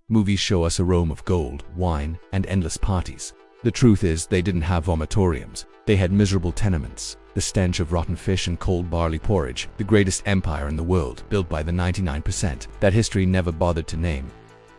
Movies show us a Rome of gold, wine, and endless parties. The truth is, they didn't have vomitoriums. They had miserable tenements, the stench of rotten fish and cold barley porridge, the greatest empire in the world, built by the 99% that history never bothered to name.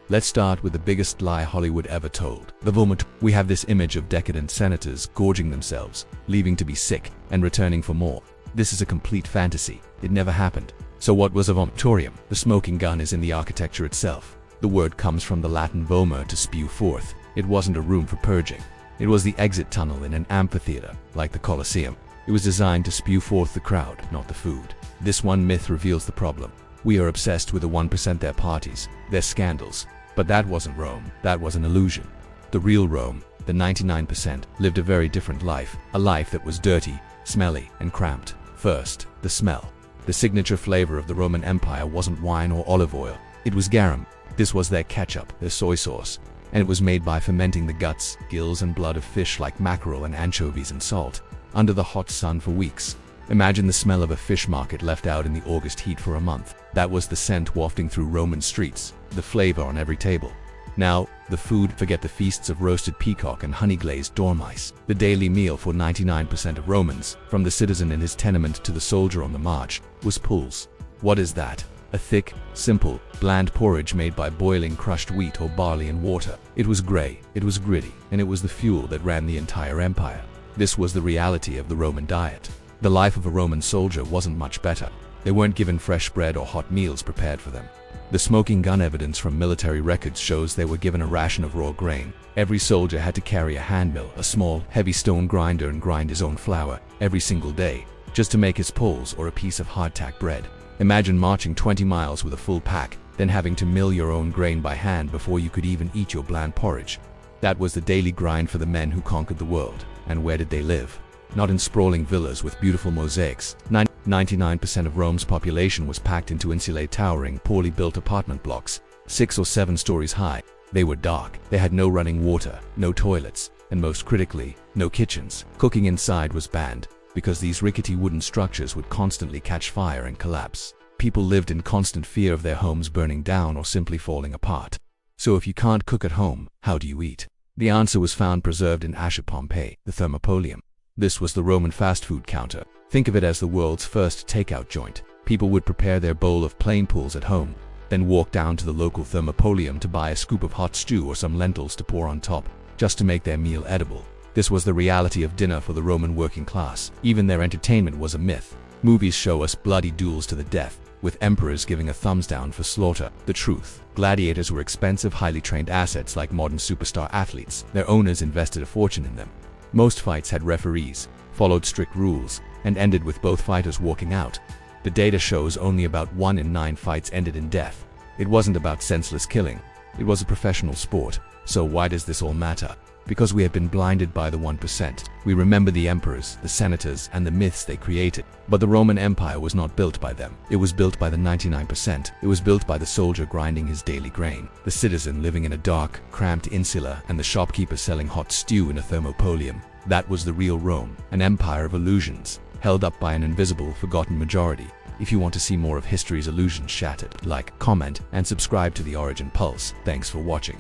Let's start with the biggest lie Hollywood ever told. The Vomitorium. We have this image of decadent senators gorging themselves, leaving to be sick, and returning for more. This is a complete fantasy. It never happened. So what was a vomitorium? The smoking gun is in the architecture itself. The word comes from the Latin vomere, to spew forth. It wasn't a room for purging. It was the exit tunnel in an amphitheater, like the Colosseum. It was designed to spew forth the crowd, not the food. This one myth reveals the problem. We are obsessed with the 1%, their parties, their scandals. But that wasn't Rome. That was an illusion. The real Rome, the 99%, lived a very different life. A life that was dirty, smelly, and cramped. First, the smell. The signature flavor of the Roman Empire wasn't wine or olive oil. It was garum. This was their ketchup, their soy sauce. And it was made by fermenting the guts, gills, and blood of fish like mackerel and anchovies in salt, under the hot sun for weeks. Imagine the smell of a fish market left out in the August heat for a month. That was the scent wafting through Roman streets, the flavor on every table. Now, the food, forget the feasts of roasted peacock and honey-glazed dormice. The daily meal for 99% of Romans, from the citizen in his tenement to the soldier on the march, was pulse. What is that? A thick, simple, bland porridge made by boiling crushed wheat or barley in water. It was gray, it was gritty, and it was the fuel that ran the entire empire. This was the reality of the Roman diet. The life of a Roman soldier wasn't much better. They weren't given fresh bread or hot meals prepared for them. The smoking gun evidence from military records shows they were given a ration of raw grain. Every soldier had to carry a handmill, a small, heavy stone grinder, and grind his own flour every single day, just to make his pulse or a piece of hardtack bread. Imagine marching 20 miles with a full pack, then having to mill your own grain by hand before you could even eat your bland porridge. That was the daily grind for the men who conquered the world. And where did they live? Not in sprawling villas with beautiful mosaics. 99% of Rome's population was packed into insulae, towering, poorly built apartment blocks, 6 or 7 stories high. They were dark. They had no running water, no toilets, and most critically, no kitchens. Cooking inside was banned, because these rickety wooden structures would constantly catch fire and collapse. People lived in constant fear of their homes burning down or simply falling apart. So if you can't cook at home, how do you eat? The answer was found preserved in ash at Pompeii, the Thermopolium. This was the Roman fast food counter. Think of it as the world's first takeout joint. People would prepare their bowl of plain pools at home, then walk down to the local Thermopolium to buy a scoop of hot stew or some lentils to pour on top, just to make their meal edible. This was the reality of dinner for the Roman working class. Even their entertainment was a myth. Movies show us bloody duels to the death, with emperors giving a thumbs down for slaughter. The truth: gladiators were expensive, highly trained assets like modern superstar athletes. Their owners invested a fortune in them. Most fights had referees, followed strict rules, and ended with both fighters walking out. The data shows only about 1 in 9 fights ended in death. It wasn't about senseless killing. It was a professional sport. So why does this all matter? Because we have been blinded by the 1%. We remember the emperors, the senators, and the myths they created. But the Roman Empire was not built by them. It was built by the 99%. It was built by the soldier grinding his daily grain, the citizen living in a dark, cramped insula, and the shopkeeper selling hot stew in a Thermopolium. That was the real Rome, an empire of illusions, held up by an invisible, forgotten majority. If you want to see more of history's illusions shattered, like, comment, and subscribe to the Origin Pulse. Thanks for watching.